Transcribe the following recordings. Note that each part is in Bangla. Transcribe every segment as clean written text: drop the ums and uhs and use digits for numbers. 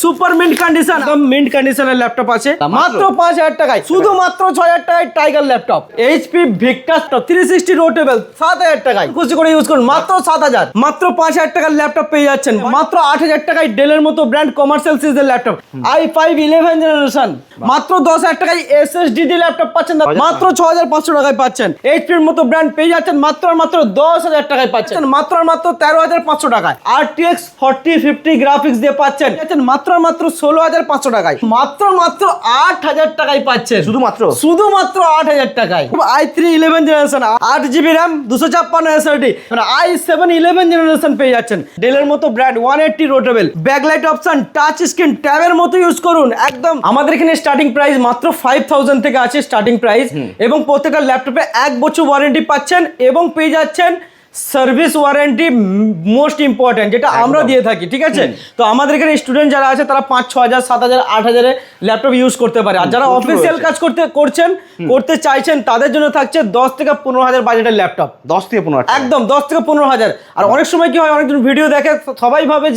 সুপার মিন্ট কন্ডিশন, একদম মিন্ট কন্ডিশনের ল্যাপটপ আছে মাত্র 5000 টাকায়, শুধুমাত্র 6000 টাকায় টাইগার ল্যাপটপ, এইচপি ভিক্টাস 360 রোটেবল 7000 টাকায়, খুশি করে ইউজ করুন মাত্র 7000, মাত্র 5000 টাকার ল্যাপটপ পেয়ে যাচ্ছেন, মাত্র 8000 টাকায় ডেলের মতো ব্র্যান্ড কমার্শিয়াল সিরিজের ল্যাপটপ i5 11 জেনারেশন, মাত্র 10000 টাকায় SSD ল্যাপটপ পাচ্ছেন, মাত্র 6500 টাকায় পাচ্ছেন, এইচপির মতো ব্র্যান্ড পেয়ে যাচ্ছেন মাত্র 10000 টাকায় পাচ্ছেন, মাত্র 13500 টাকায়, RTX 4050 গ্রাফিক্স দিয়ে পাচ্ছেন মাত্র 16500 টাকায়, মাত্র 8000 টাকায় পাচ্ছেন, শুধুমাত্র 8000 টাকায়। i3 11 generation 8GB RAM 256 SSD, মানে i7 11 জেনারেশন পেয়ে যাচ্ছেন, ডেলের মতো brand 180 রোটেবল, backlight option, touch screen, ট্যাবের মতো ইউজ করুন একদম। আমাদের এখানে স্টার্টিং প্রাইস মাত্র 5000 থেকে আছে স্টার্টিং প্রাইস, এবং প্রত্যেকটা ল্যাপটপে 1 বছর ওয়ারেন্টি পাচ্ছেন, এবং পেয়ে যাচ্ছেন সার্ভিস ওয়ারেন্টি, মোস্ট ইম্পর্টেন্ট যেটা আমরা দিয়ে থাকি, ঠিক আছে। তো আমাদের এখানে স্টুডেন্ট যারা আছে তারা 5-6000 7000 8000 ল্যাপটপ ইউজ করতে পারে, আর যারা অফিসিয়াল কাজ করতে চাইছেন তাদের জন্য থাকছে 10 থেকে 15000 বাজেটের ল্যাপটপ, 10 থেকে 15, একদম 10 থেকে 15000। আর অনেক সময় কি হয়, অনেকজন ভিডিও দেখে সবাই ভাবে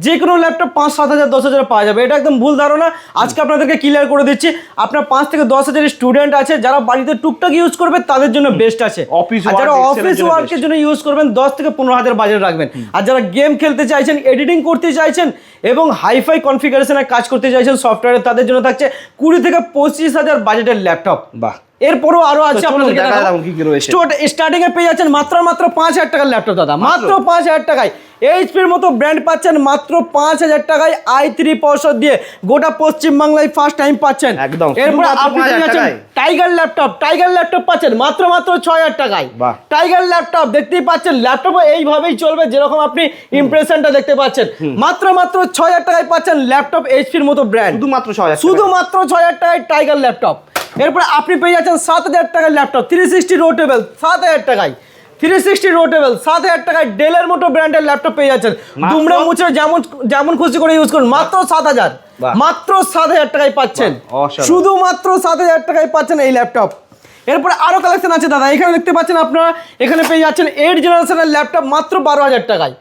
যে কোনো ল্যাপটপ 5-7000 10,000 পাওয়া যাবে, এটা একদম ভুল ধারণা। আজকে আপনাদেরকে ক্লিয়ার করে দিচ্ছি, আপনার 5 থেকে 10,000 স্টুডেন্ট আছে যারা বাড়িতে টুকটাক ইউজ করবে তাদের জন্য বেস্ট আছে, আর যারা অফিস ওয়ার্কের জন্য ইউজ করবেন 10 থেকে 15000 বাজেট রাখবেন, আর যারা গেম খেলতে চাইছেন, এডিটিং করতে চাইছেন এবং হাইফাই কনফিগারেশনে কাজ করতে চাইছেন সফটওয়্যারে, তাদের জন্য থাকছে 20 থেকে 25000 বাজেটের ল্যাপটপ। বাহ, এরপরও আরো আছে আপনাদেরকে স্টার্টিং এ পেয়ে যাচ্ছেন মাত্র 5000 টাকার ল্যাপটপ দাদা, মাত্র 5000 টাকায়। এইচপির মতো ব্র্যান্ড পাচ্ছেন মাত্র 5000 টাকায় i3 প্রসেসর দিয়ে, গোটা পশ্চিম বাংলায় ফার্স্ট টাইম পাচ্ছেন একদম। এরপর আপনি পেয়ে যাচ্ছেন টাইগার ল্যাপটপ পাচ্ছেন মাত্র 6000 টাকায়। টাইগার ল্যাপটপ দেখতেই পাচ্ছেন, ল্যাপটপ এইভাবেই চলবে যেরকম আপনি ইমপ্রেশনটা দেখতে পাচ্ছেন, মাত্র 6000 টাকায় পাচ্ছেন ল্যাপটপ এইচপির মতো ব্র্যান্ড, শুধুমাত্র 6000 টাকায় টাইগার ল্যাপটপ। এরপর আপনি পেয়ে যাচ্ছেন 7000 টাকার ল্যাপটপ 360 রোটেবল 7000 টাকায়, 360 রোটেবল 7000 টাকায় ডেলের মতো ব্র্যান্ডের ল্যাপটপ পেয়ে যাচ্ছেন, দুমড়ে মুছে যেমন খুশি করে ইউজ করুন, মাত্র 7000, মাত্র 7000 টাকায় পাচ্ছেন, শুধুমাত্র 7000 টাকায় পাচ্ছেন এই ল্যাপটপ। এরপরে আরো কালেকশন আছে দাদা, এখানে দেখতে পাচ্ছেন আপনারা, এখানে পেয়ে যাচ্ছেন 8 জেনারেশনের ল্যাপটপ মাত্র 12000 টাকায়,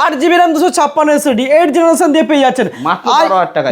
8GB RAM 256 SSD 8 জেনারেশন দিয়ে পেয়ে যাচ্ছেন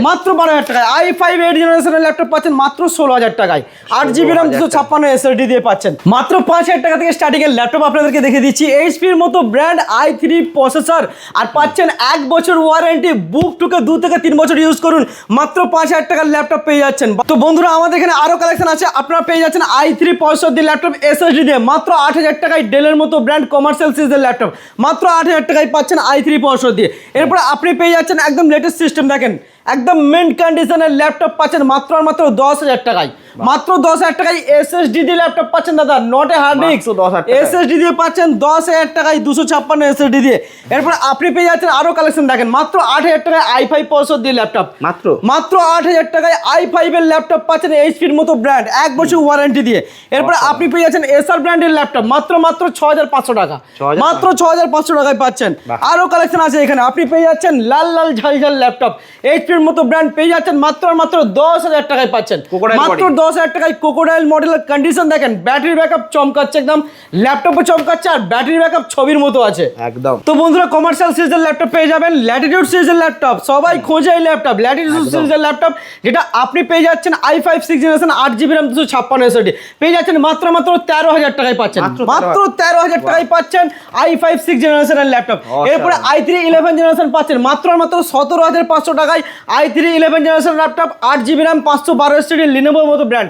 মাত্র 12000 টাকায়। i5 8 জেনারেশনের ল্যাপটপ পাচ্ছেন মাত্র 16000 টাকায়, 8GB RAM 256 SSD দিয়ে পাচ্ছেন মাত্র 5000 টাকা থেকে স্টার্টিং এর ল্যাপটপ আপনাদেরকে দেখে দিচ্ছি, এইচপির মতো ব্র্যান্ড i3 প্রসেসর, আর পাচ্ছেন 1 বছর ওয়ারেন্টি, বুক টুকে 2 থেকে 3 বছর ইউজ করুন, মাত্র 5000 টাকার ল্যাপটপ পেয়ে যাচ্ছেন। তো বন্ধুরা আমাদের এখানে আরো কালেকশন আছে, আপনারা পেয়ে যাচ্ছেন i3 প্রসেসর দিয়ে ল্যাপটপ SSD দিয়ে মাত্র 8000 টাকায়, ডেলের মতো ব্র্যান্ড কমার্শিয়াল সিরিজের ল্যাপটপ মাত্র 8000 টাকায় পাচ্ছেন i3 প্রসেসর দিয়ে। এরপর আপনি পেয়ে যাচ্ছেন একদম লেটেস্ট সিস্টেম, দেখেন একদম মিন্ট কন্ডিশনের ল্যাপটপ পাচ্ছেন মাত্র 10000 টাকায়, মাত্র 10000 টাকায় SSD দিয়ে ল্যাপটপ পাচ্ছেন দাদা, not a hard disk, SSD দিয়ে পাচ্ছেন 10000 টাকায় 256 SSD দিয়ে। এরপর আপনি পেয়ে যাচ্ছেন আরো কালেকশন, দেখেন মাত্র 8000 টাকায় i5 প্রসেসর দিয়ে ল্যাপটপ, মাত্র 8000 টাকায় i5 এর ল্যাপটপ পাচ্ছেন এইচপির মতো ব্র্যান্ড 1 বছর ওয়ারেন্টি দিয়ে। এরপর আপনি পেয়ে যাচ্ছেন এসার ব্র্যান্ডের ল্যাপটপ মাত্র 6500 টাকা, মাত্র 6500 টাকায় পাচ্ছেন। আরো কালেকশন আছে এখানে, আপনি পেয়ে যাচ্ছেন লাল ঝালঝাল ল্যাপটপ এইচপির মতো ব্র্যান্ড পেয়ে যাচ্ছেন মাত্র 10000 টাকায় পাচ্ছেন, মাত্র 10000 টাকায়। ক্রোকোডাইল মডেলের কন্ডিশন দেখেন, ব্যাটারি ব্যাকআপ চমকাচ্ছে একদম, ল্যাপটপে চমকাচ্ছে, আর ব্যাটারি ব্যাকআপ ছবির মতো আছে একদম। তো বন্ধুরা কমার্শিয়াল সিরিজের ল্যাপটপ পেয়ে যাবেন, ল্যাটিটিউড সিরিজের ল্যাপটপ, সবাই খোঁজে এই ল্যাপটপ, ল্যাটিটিউড সিরিজের ল্যাপটপ, যেটা আপনি পেয়ে যাচ্ছেন i5 6 generation 8GB RAM 256 SSD পেয়ে যাচ্ছেন মাত্র 13000 টাকায় পাচ্ছেন, মাত্র 13000 টাকায় পাচ্ছেন i5 6 জেনারেশনের ল্যাপটপ। এরপরে i3 11 জেনারেশন পাচ্ছেন মাত্র 17500 টাকায়, i3 11 generation laptop 8GB RAM 512 SSD লিনোভোর মতো ব্র্যান্ড,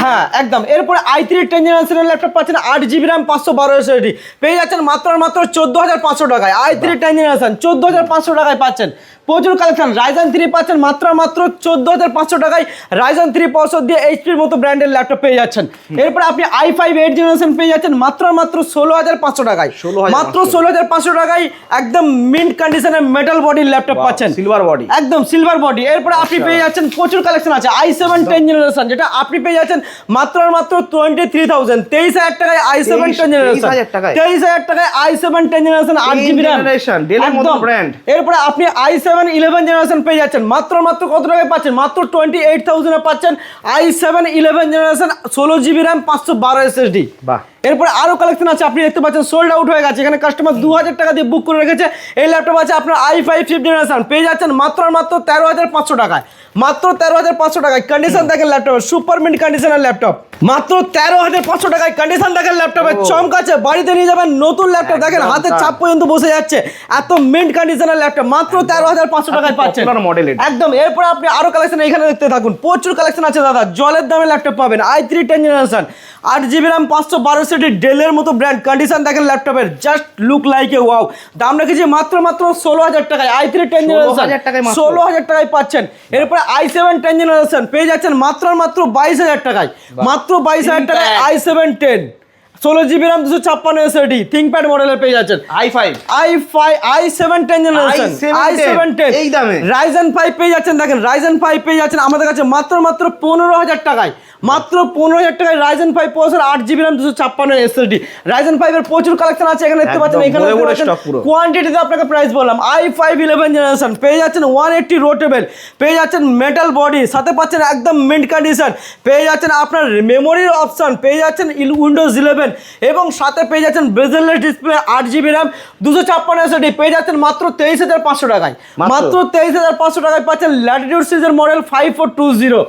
হ্যাঁ একদম। এরপরে i3 10 জেনারেশনের ল্যাপটপ পাচ্ছেন 8GB RAM 512 SSD পেয়ে যাচ্ছেন মাত্র 14500 টাকায়, i3 10 জেনারেশন 14500 টাকায় পাচ্ছেন। প্রচুর কালেকশন, রাইজেন 3 পাচ্ছেন মাত্র 14500 টাকায়, রাইজেন 3 প্রসেসর দিয়ে এইচপির মতো ব্র্যান্ডের ল্যাপটপ পেয়ে যাচ্ছেন। এরপর আপনি i5 8 জেনারেশন পেয়ে যাচ্ছেন মাত্র 16500 টাকায়, মাত্র 16500 টাকায় একদম মিন্ট কন্ডিশনের মেটাল বডির ল্যাপটপ পাচ্ছেন, সিলভার বডি, একদম সিলভার বডি। এরপর আপনি পেয়ে যাচ্ছেন প্রচুর কালেকশন আছে, i7 10 জেনারেশন, যেটা আপনি পেয়ে যাচ্ছেন মাত্র 23000 23000 টাকায় i7 10 জেনারেশন, 23000 টাকায় i7 10 জেনারেশন 8GB RAM ডেলের মতো ব্র্যান্ড। এরপর আপনি i7 11 জেনারেশন পেয়ে যাচ্ছেন মাত্র কত টাকায় পাচ্ছেন, মাত্র 28000 এ পাচ্ছেন i7 11 generation 16GB RAM 512 SSD। বাহ, এরপরে আরো কালেকশন আছে, আপনি দেখতে পাচ্ছেন সোল্ড আউট হয়ে গেছে, এখানে কাস্টমার 2000 টাকা দিয়ে বুক করে রেখেছে। এই ল্যাপটপ আছে আপনার i5 5th জেনারেশন, পেয়ে যাচ্ছেন মাত্র আর মাত্র 13,500 টাকায়, মাত্র 13,500 টাকায়। কন্ডিশন দেখেন ল্যাপটপের, সুপার মিন্ট কন্ডিশনের ল্যাপটপ, মাত্র 13,500 টাকায় কন্ডিশন দেখেন ল্যাপটপের, চমকাচ্ছে। বাড়িতে নিয়ে যাবেন নতুন ল্যাপটপ, দেখেন হাতের চাপ পর্যন্ত বসে যাচ্ছে, এত মিন্ট কন্ডিশনের ল্যাপটপ মাত্র 13,500 টাকায় পাচ্ছেন মডেল একদম। এরপরে আপনি আরো কালেকশন এখানে দেখতে থাকুন, প্রচুর কালেকশন আছে দাদা, জলের দামে ল্যাপটপ পাবেন। i3 10th generation, 8GB RAM, 512 ডেলের মতো ব্র্যান্ড, কন্ডিশন দেখেন ল্যাপটপের, just look like a wow. দাম রেখেছি মাত্র 16,000 টাকায়, i3 10th জেনারেশন 16,000 টাকায় পাচ্ছেন। এরপরে i7 10th জেনারেশন পেয়ে যাচ্ছেন মাত্র 22,000 টাকায়, মাত্র 22,000 টাকায় i7 10, 16GB RAM, 256 SSD, ThinkPad মডেলের পেয়ে যাচ্ছেন। i7 10th জেনারেশন, i7 10 এই দামে Ryzen 5 পেয়ে যাচ্ছেন, দেখেন Ryzen 5 পেয়ে যাচ্ছেন আমাদের কাছে মাত্র 15,000 টাকায়, মাত্র 15,000 টাকায় Ryzen 5 processor, 8GB RAM, 256 SSD। Ryzen 5 এর প্রচুর কালেকশন আছে এখানে দেখতে পাচ্ছেন, এখানে কোয়ান্টিটিতে আপনাকে প্রাইস বললাম। i5 11th জেনারেশন পেয়ে যাচ্ছেন 180 রোটেবল, পেয়ে যাচ্ছেন মেটাল বডি, সাথে পাচ্ছেন একদম মিন্ট কন্ডিশন, পেয়ে যাচ্ছেন আপনার মেমোরির অপশন, পেয়ে যাচ্ছেন উইন্ডোজ 11 এবং সাথে পেয়ে যাচ্ছেন bezel-less display, 8GB RAM, 256 SSD, পেয়ে যাচ্ছেন মাত্র 23,500 টাকায়, মাত্র 23,500 টাকায় পাচ্ছেন ল্যাটিটিউড সিরিজের মডেল 5420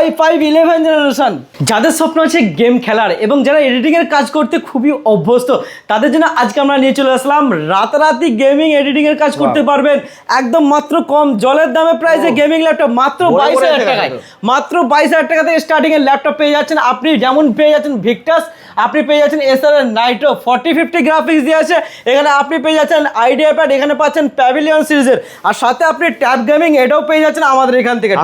i5 11th জেনারেশন। যাদের স্বপ্ন আছে গেম খেলার এবং যারা এডিটিং এর কাজ করতে খুবই অভ্যস্ত, তাদের জন্য আজকে আমরা নিয়ে চলে আসলাম রাতারাতি গেমিং এডিটিং এর কাজ করতে পারবেন একদম মাত্র কম জলের দামে প্রাইসে গেমিং ল্যাপটপ মাত্র 22,000 টাকায়, মাত্র 22,000 টাকা থেকে স্টার্টিং এর ল্যাপটপ পেয়ে যাচ্ছেন আপনি। যেমন পেয়ে যাচ্ছেন ভিক্টাস, আপনি পেয়ে যাচ্ছেন এসার নাইট্রো 4050 গ্রাফিক্স দিয়ে আছে, এখানে আপনি পেয়ে যাচ্ছেন আইডিয়া প্যাড, এখানে পাচ্ছেন প্যাভিলিয়ন সিরিজের, আর সাথে আপনি ট্যাব গেমিং এটাও পেয়ে যাচ্ছেন আমাদের এখান থেকে।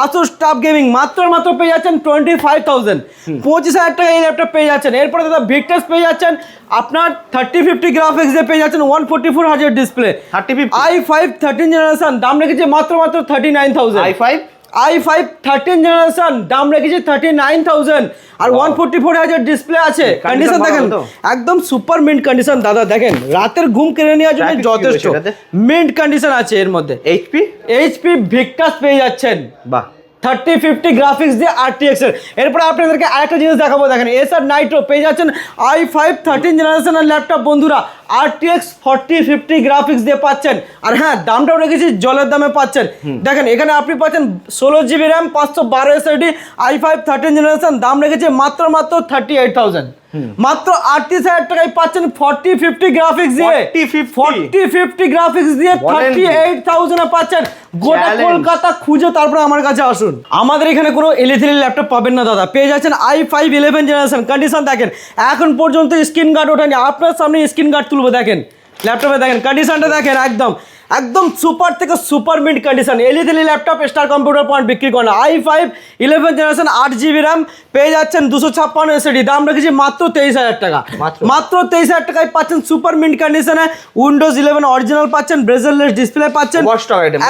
আসুস ট্যাব গেমিং মাত্র পেয়ে যাচ্ছেন 25,000, 25,000 টাকা এই ল্যাপটপ পেয়ে যাচ্ছেন। এরপরে দাদা ভিক্টাস পেয়ে যাচ্ছেন আপনার 3050 গ্রাফিক্স দিয়ে পেয়ে যাচ্ছেন 144 hertz display, i5 13th generation, দাম রেখেছে মাত্র 39,000। i5 13th জেনারেশন দাম রেখেছে 39,000 আর 144 হাজার ডিসপ্লে আছে। কন্ডিশন দেখেন একদম সুপার মিন্ট কন্ডিশন দাদা, দেখেন রাতের ঘুম কেড়ে নেওয়ার জন্য যথেষ্ট মিন্ট কন্ডিশন আছে এর মধ্যে। এইচপি ভিক্টাস পেয়ে যাচ্ছেন, বাহ 3050 গ্রাফিক্স দিয়ে RTX এর। এরপর আপনাদেরকে আরেকটা জিনিস দেখাবো, দেখেন এসার নাইট্রো পেয়ে যাচ্ছেন i5 13th জেনারেশনের ল্যাপটপ বন্ধুরা, RTX 4050 গ্রাফিক্স দিয়ে পাচ্ছেন, আর হ্যাঁ দামটাও রেখেছি জলের দামে পাচ্ছেন। দেখেন এখানে আপনি পাচ্ছেন 16GB RAM, 512 SSD, i5 13th generation, দাম রেখেছে মাত্র 38,000, মাত্র 38,000 টাকায় পাচ্ছেন 4050 গ্রাফিক্স দিয়ে, 4050 গ্রাফিক্স দিয়ে 38,000 এ পাচ্ছেন। গোটা কলকাতা খুঁজে তারপরে আমার কাছে আসুন, আমাদের এখানে কোনো L3 ল্যাপটপ পাবেন না দাদা, পেয়ে যাচ্ছেন i5 11th জেনারেশন। কন্ডিশন দেখেন এখন পর্যন্ত স্ক্রিন গার্ড ওঠেনি, আপনার সামনে স্ক্রিন গার্ড তুলবো, দেখেন ল্যাপটপে দেখেন কন্ডিশনটা দেখেন একদম সুপার থেকে super mint condition. L3 laptop star computer point বিক্রি করে না। i5 11th generation, 8GB RAM, পেয়ে যাচ্ছেন 256 SSD, দাম রেখেছি মাত্র 23,000 টাকা, মাত্র 23,000 টাকায় পাচ্ছেন সুপার মিন্ট কন্ডিশনে, উইন্ডোজ 11 অরিজিনাল পাচ্ছেন, বেজেললেস ডিসপ্লে পাচ্ছেন,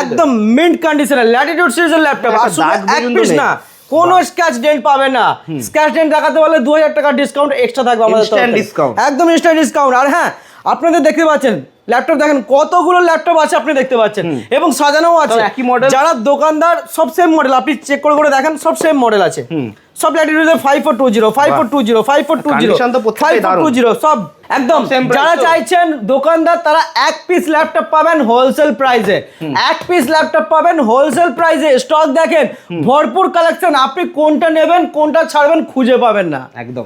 একদম মিন্ট কন্ডিশনে ল্যাটিটিউড সিরিজের ল্যাপটপ। আর শুধু এক পিস না, কোনো স্ক্র্যাচ ডেন্ট পাবে না, স্ক্র্যাচ ডেন্ট দেখাতে বলে 2000 টাকা ডিসকাউন্ট এক্সট্রা থাকবে আমাদের তরফ থেকে, একদম ইনস্ট্যান্ট ডিসকাউন্ট। আর হ্যাঁ আপনাদের দেখতে পাচ্ছেন ল্যাপটপ, দেখেন কতগুলো ল্যাপটপ আছে আপনি দেখতে পাচ্ছেন এবং সাজানো আছে একই মডেল, যারা দোকানদার সব সেম মডেল, আপনি চেক করে দেখেন সব সেম মডেল আছে, সব ল্যাটিটিউডে 5420 5420 5420 সব একদম। যারা চাইছেন দোকানদার তারা এক পিস ল্যাপটপ পাবেন হোলসেল প্রাইসে, এক পিস ল্যাপটপ পাবেন হোলসেল প্রাইসে। স্টক দেখেন ভরপুর কালেকশন, আপনি কোনটা নেবেন কোনটা ছাড়বেন খুঁজে পাবেন না, একদম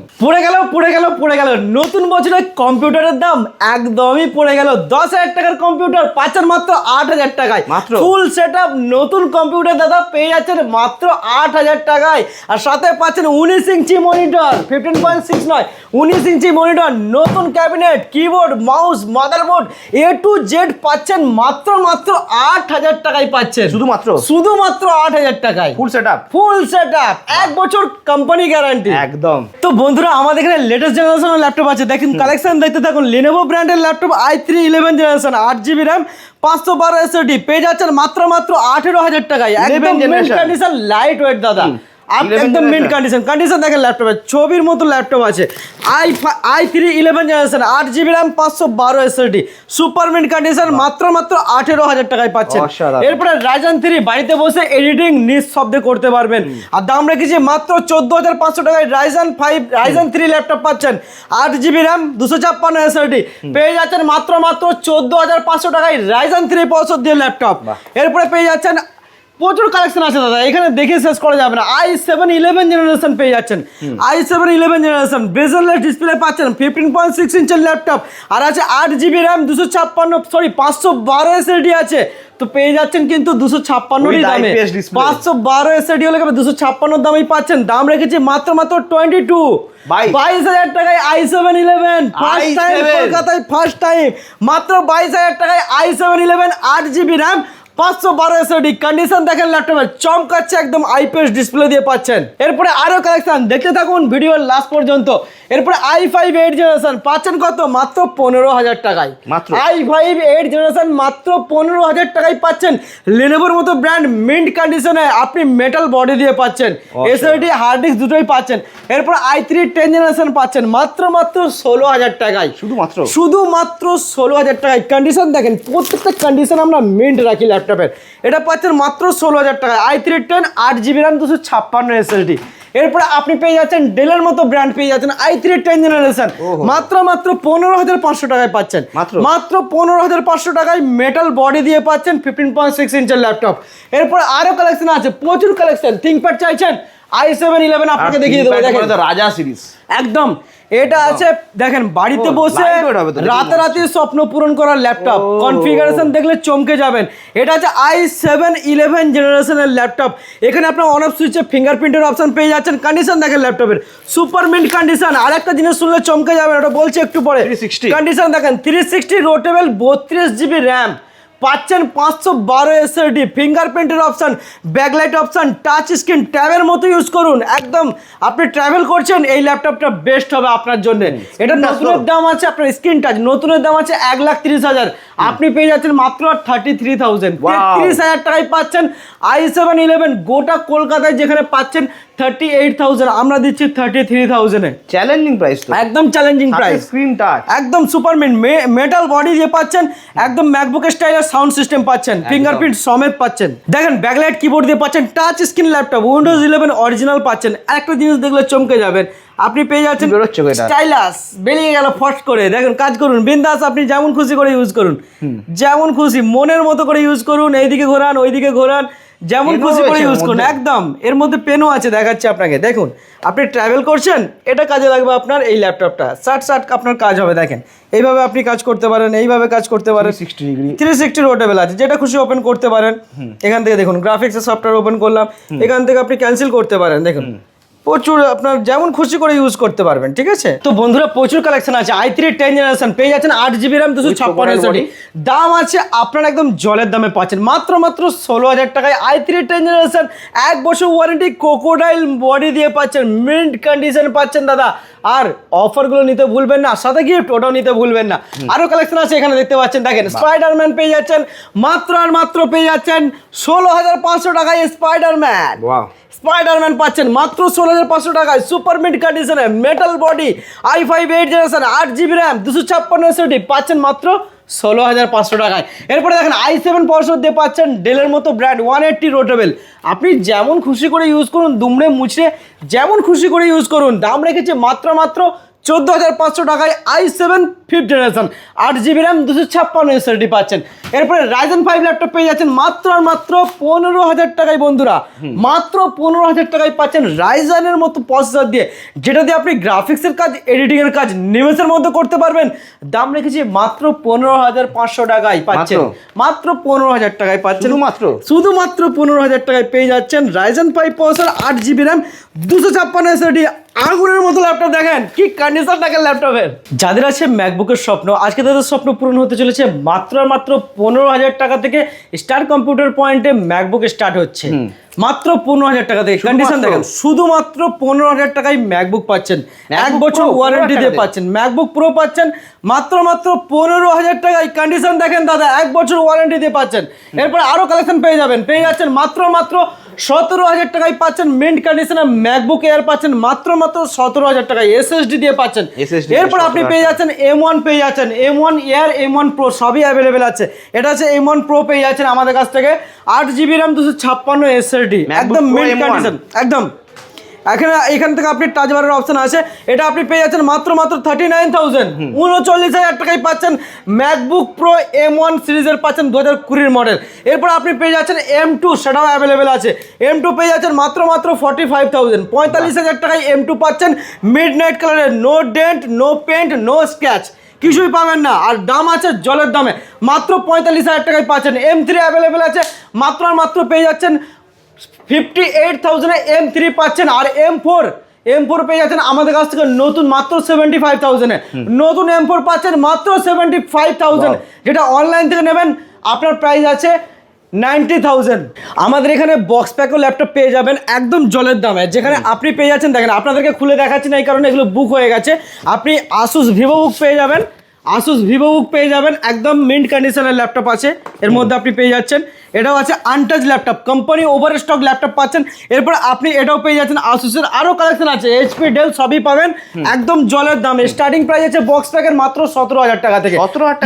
পড়ে গেল। নতুন বছরের কম্পিউটারের দাম একদমই পড়ে গেল, 10,000 টাকার কম্পিউটার পাচ্ছেন মাত্র 8,000 টাকায়, ফুল সেটআপ নতুন কম্পিউটার দাদা পেয়ে যাচ্ছেন মাত্র 8,000 টাকায়, আর সাথে পাচ্ছেন 19 ইঞ্চি মনিটর, 15.6 নয় 19 ইঞ্চি মনিটর, নতুন cabinet, keyboard, mouse, motherboard A to Z পাচ্ছেন মাত্র 8,000 টাকায় পাচ্ছেন, শুধুমাত্র 8,000 টাকায় ফুল সেটআপ 1 বছর কোম্পানি গ্যারান্টি একদম। তো বন্ধুরা আমাদের এখানে লেটেস্ট জেনারেশনের ল্যাপটপ আছে, দেখুন কালেকশন দেখতে থাকুন। Lenovo ব্র্যান্ডের laptop i3 11th generation, 8GB RAM, 512 SSD, পেয়ে যাচ্ছেন মাত্র 18,000 টাকায়, একদম মিন্ট কন্ডিশন লাইট ওয়েট দাদা, একদম মিন্ট কন্ডিশন দেখেন ল্যাপটপে ছবির মতো ল্যাপটপ আছে i3 11 generation 8GB RAM 512 SSD super mint condition মাত্র 18,000 টাকায় পাচ্ছেন। এরপরে Ryzen 3 বাড়িতে বসে এডিটিং নিঃশব্দে করতে পারবেন আর দাম রেখেছি মাত্র 14,500 টাকায় Ryzen 3 ল্যাপটপ পাচ্ছেন 8GB RAM 256 SSD পেয়ে যাচ্ছেন মাত্র 14,500 টাকায় Ryzen 3 প্রসেসর দিয়ে ল্যাপটপ। এরপরে পেয়ে যাচ্ছেন প্রচুর কালেকশন আছে দাদা, এখানে দেখে শেষ করা যাবে না। i7 11 জেনারেশন পেয়ে যাচ্ছেন i7 11 জেনারেশন বেজেললেস ডিসপ্লে পাচ্ছেন 15.6 ইঞ্চের ল্যাপটপ আর আছে 8GB RAM 512 SSD আছে তো পেয়ে যাচ্ছেন কিন্তু 256 দামে 512 SSD হলে 256 দামেই পাচ্ছেন। দাম রেখেছি মাত্র 22,000 টাকায় i7 11 ফার্স্ট টাইম কলকাতায় ফার্স্ট টাইম মাত্র 22,000 টাকায় i7 11 8GB RAM 512 SSD condition দেখেন ল্যাপটপে চমকাচ্ছে একদম আইপিএস ডিসপ্লে দিয়ে পাচ্ছেন। এরপরে আরো কালেকশন দেখতে থাকুন ভিডিওর লাস্ট পর্যন্ত। এরপরে i5 8 জেনারেশন পাচ্ছেন কত মাত্র 15,000 টাকায় i5 8 জেনারেশন মাত্র 15,000 টাকায় পাচ্ছেন। লেনোভোর মতো ব্র্যান্ড মিন্ট কন্ডিশনে আপনি মেটাল বডি দিয়ে পাচ্ছেন এসএসডি হার্ড ডিস্ক দুটোই পাচ্ছেন। এরপর i3 10 জেনারেশন পাচ্ছেন মাত্র 16,000 টাকায় শুধুমাত্র 16,000 টাকায়। কন্ডিশন দেখেন প্রত্যেকটা কন্ডিশন আমরা মিন্ট রাখি ল্যাপটপের। এটা পাচ্ছেন মাত্র 16,000 টাকায় i3 10 8GB RAM 256 SSD। এরপরে আপনি পেয়ে যাচ্ছেন ডেলের মতো ব্র্যান্ড পেয়ে যাচ্ছেন i3 10 জেনারেশন মাত্র 15,500 টাকায় পাচ্ছেন মাত্র 15,500 টাকায় মেটাল বডি দিয়ে পাচ্ছেন 15.6 ইঞ্চের ল্যাপটপ। এরপর আরো কালেকশন আছে প্রচুর কালেকশন। থিংকপ্যাড চাইছেন i7 11 আপনাকে দেখিয়ে দেবো দেখেন রাজা সিরিজ একদম এটা আছে দেখেন বাড়িতে বসে রাতারাতি স্বপ্ন পূরণ করার ল্যাপটপ কনফিগারেশন দেখলে চমকে যাবেন। এটা আছে i7 11 জেনারেশনের ল্যাপটপ। এখানে আপনার অন অফ সুইচে ফিঙ্গারপ্রিন্টের অপশন পেয়ে যাচ্ছেন। কন্ডিশন দেখেন ল্যাপটপের সুপার মিন্ট কন্ডিশন। আরেকটা জিনিস শুনলে চমকে যাবেন ওটা বলছি একটু পরে। কন্ডিশন দেখেন 360 রোটেবল 32GB RAM পাচ্ছেন 512 SSD ফিঙ্গারপ্রিন্টের option backlight option touch screen ট্যাবের মতো ইউজ করুন। একদম আপনি ট্রাভেল করছেন এই ল্যাপটপটা বেস্ট হবে আপনার জন্য। এটা নতুনের দাম আছে আপনার স্ক্রিন টাচ নতুনের দাম আছে 1,30,000 আপনি পেয়ে যাচ্ছেন মাত্র 33,000 33,000 টাকায় পাচ্ছেন i7 11 গোটা কলকাতায় যেখানে পাচ্ছেন 38,000 আমরা দিচ্ছি 33,000 এ। চ্যালেঞ্জিং প্রাইস তো একদম চ্যালেঞ্জিং প্রাইস স্ক্রিন টাচ একদম সুপার মিন্ট মেটাল বডি দিয়ে পাচ্ছেন একদম ম্যাকবুক স্টাইলের সাউন্ড সিস্টেম পাচ্ছেন ফিঙ্গারপ্রিন্ট সমেত পাচ্ছেন। দেখেন ব্যাকলাইট কিবোর্ড দিয়ে পাচ্ছেন touch screen laptop Windows 11 original পাচ্ছেন। আরেকটা জিনিস দেখলে চমকে যাবেন আপনি পেয়ে যাচ্ছেন স্টাইলাস বেরিয়ে গেল ফট করে। দেখুন কাজ করুন বিন্দাস আপনি যেমন খুশি করে ইউজ করুন যেমন খুশি মনের মতো করে ইউজ করুন এইদিকে ঘোরান ওইদিকে ঘোরান যেমন খুশি করে ইউজ করুন। একদম এর মধ্যে পেনও আছে দেখাচ্ছি আপনাকে। দেখুন আপনি ট্রাভেল করছেন এটা কাজে লাগবে আপনার এই ল্যাপটপটা শার্ট আপনার কাজ হবে। দেখেন এইভাবে আপনি কাজ করতে পারেন এইভাবে কাজ করতে পারেন 360 রোটেবল আছে যেটা খুশি ওপেন করতে পারেন। এখান থেকে দেখুন গ্রাফিক্সের সফটওয়্যার ওপেন করলাম এখান থেকে আপনি ক্যান্সেল করতে পারেন। দেখুন প্রচুর আপনার যেমন খুশি করে ইউজ করতে পারবেন ঠিক আছে। তো বন্ধুরা প্রচুর কালেকশন আছে i3 10 জেনারেশন পেয়ে যাচ্ছেন 8GB RAM 256 SSD দাম আছে আপনার একদম জলের দামে পাচ্ছেন মাত্র 16,000 টাকায় i3 10 জেনারেশন 1 বছর ওয়ারেন্টি ক্রোকোডাইল বডি দিয়ে পাচ্ছেন মিন্ট কন্ডিশন পাচ্ছেন দাদা। আর অফারগুলো নিতে ভুলবেন না সাথে গিফট ওটাও নিতে ভুলবেন না। আরো কালেকশন আছে এখানে দেখতে পাচ্ছেন দেখেন স্পাইডারম্যান পেয়ে যাচ্ছেন মাত্র আর মাত্র পেয়ে যাচ্ছেন 16,500 টাকায় স্পাইডারম্যান পাচ্ছেন মাত্র 16,500 টাকায় সুপার মিন্ট কন্ডিশনে metal body i5 8 generation 8GB RAM 256 SSD পাচ্ছেন মাত্র 16,500 টাকায়। এরপরে দেখেন i7 প্রসেসর দিয়ে পাচ্ছেন ডেলের মতো ব্র্যান্ড 180 রোটেবল আপনি যেমন খুশি করে ইউজ করুন দুমড়ে মুচড়ে যেমন খুশি করে ইউজ করুন। দাম রেখেছে মাত্র 14,500 টাকায় i7 5th generation 8GB RAM 256 SSD পাচ্ছেন। এরপরে Ryzen 5 ল্যাপটপ পেয়ে যাচ্ছেন মাত্র আর মাত্র 15,000 টাকায় বন্ধুরা মাত্র 15,000 টাকায় পাচ্ছেন রাইজেনের মতো প্রসেসর দিয়ে যেটা দিয়ে আপনি গ্রাফিক্সের কাজ এডিটিং এর কাজ নিমেষের মধ্যে করতে পারবেন। দাম রেখেছি মাত্র 15,500 টাকায় পাচ্ছেন মাত্র 15,000 টাকায় পাচ্ছেন শুধুমাত্র 15,000 টাকায় পেয়ে যাচ্ছেন Ryzen 5 processor 8GB RAM 256 SSD আগুনের মতো ল্যাপটপ। দেখেন কি কন্ডিশন দেখেন ল্যাপটপের। যাদের আছে ম্যাকবুকের স্বপ্ন আজকে তাদের স্বপ্ন পূরণ হতে চলেছে মাত্র আর মাত্র 15,000 টাকা থেকে স্টার কম্পিউটার পয়েন্টে ম্যাকবুক স্টার্ট হচ্ছে মাত্র 15,000 টাকায়। কন্ডিশন দেখেন শুধুমাত্র 15,000 টাকায় ম্যাকবুক পাচ্ছেন 1 বছর ওয়ারেন্টি দিয়ে পাচ্ছেন ম্যাকবুক প্রো পাচ্ছেন মাত্র 15,000 টাকায়। কন্ডিশন দেখেন দাদা 1 বছর ওয়ারেন্টি দিয়ে পাচ্ছেন। এরপর আরো কালেকশন পেয়ে যাচ্ছেন মাত্র 17,000 টাকায় পাচ্ছেন মিন্ট কন্ডিশনে ম্যাকবুক এয়ার পাচ্ছেন মাত্র 17,000 টাকায় এসএসডি দিয়ে পাচ্ছেন। SSD এরপর আপনি পেয়ে যাচ্ছেন M1 পেয়ে যাচ্ছেন, M1 এয়ার, M1 প্রো সবই অ্যাভেলেবেল আছে। এটা হচ্ছে M1 প্রো পেয়ে যাচ্ছেন আমাদের কাছ থেকে 8GB RAM 256 এসএসডি, একদম Pro মিন্ট M1 কন্ডিশন একদম। এখান থেকে আপনি টাচ বারের অপশন আছে, এটা আপনি পেয়ে যাচ্ছেন মাত্র 39,000, 39,000 টাকায় পাচ্ছেন ম্যাকবুক প্রো M1 সিরিজের পাচ্ছেন 2020 মডেল। এরপর আপনি পেয়ে যাচ্ছেন M2, সেটাও অ্যাভেলেবেল আছে। M2 পেয়ে যাচ্ছেন মাত্র 45,000, 45,000 টাকায় M2 পাচ্ছেন মিড নাইট কালারের, no dent, no paint, no scratch, কিছুই পাবেন না। আর দাম আছে জলের দামে, মাত্র 45,000 টাকায় পাচ্ছেন। M3 অ্যাভেলেবেল আছে, মাত্র আর মাত্র পেয়ে যাচ্ছেন 58,000 এ M3 পাচ্ছেন। আর M4 পেয়ে যাচ্ছেন আমাদের কাছ থেকে নতুন মাত্র 75,000 এ। নতুন M4 পাচ্ছেন মাত্র 75,000, যেটা অনলাইন থেকে নেবেন আপনার প্রাইস আছে 90,000। আমাদের এখানে বক্স প্যাকও ল্যাপটপ পেয়ে যাবেন একদম জলের দামে, যেখানে আপনি পেয়ে যাচ্ছেন, দেখেন আপনাদেরকে খুলে দেখাচ্ছি না এই কারণে এগুলো বুক হয়ে গেছে। আপনি আসুস ভিভো বুক পেয়ে যাবেন, একদম মিন্ট কন্ডিশনের ল্যাপটপ আছে। এর মধ্যে আপনি পেয়ে যাচ্ছেন, এটাও আছে untouch laptop, company over stock laptop পাচ্ছেন। এরপর আপনি এটাও পেয়ে যাচ্ছেন আসুসের, আরও কালেকশন আছে, এইচপি, ডেল সবই পাবেন একদম জলের দামে। স্টার্টিং প্রাইস আছে বক্স প্যাকের মাত্র 17,000 টাকা থেকে,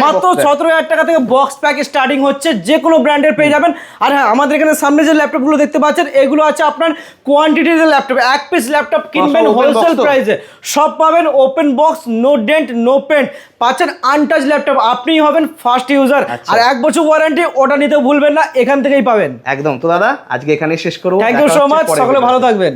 মাত্র 17,000 টাকা থেকে বক্স প্যাক স্টার্টিং হচ্ছে, যে কোনো ব্র্যান্ডের পেয়ে যাবেন। আর হ্যাঁ, আমাদের এখানে সামনে যে ল্যাপটপগুলো দেখতে পাচ্ছেন এগুলো আছে আপনার কোয়ান্টিটির ল্যাপটপ, এক পিস ল্যাপটপ কিনবেন হোলসেল প্রাইসে সব পাবেন open box, no dent, no paint পাচ্ছেন, আনটাচ ল্যাপটপ, আপনি হবেন ফার্স্ট ইউজার। আর 1 বছর ওয়ারেন্টি, ওটা নিতে ভুলবেন না, এখান থেকেই পাবেন একদম। তো দাদা আজকে এখানে শেষ করবো। থ্যাংক ইউ সো মাচ, সকলে ভালো থাকবেন।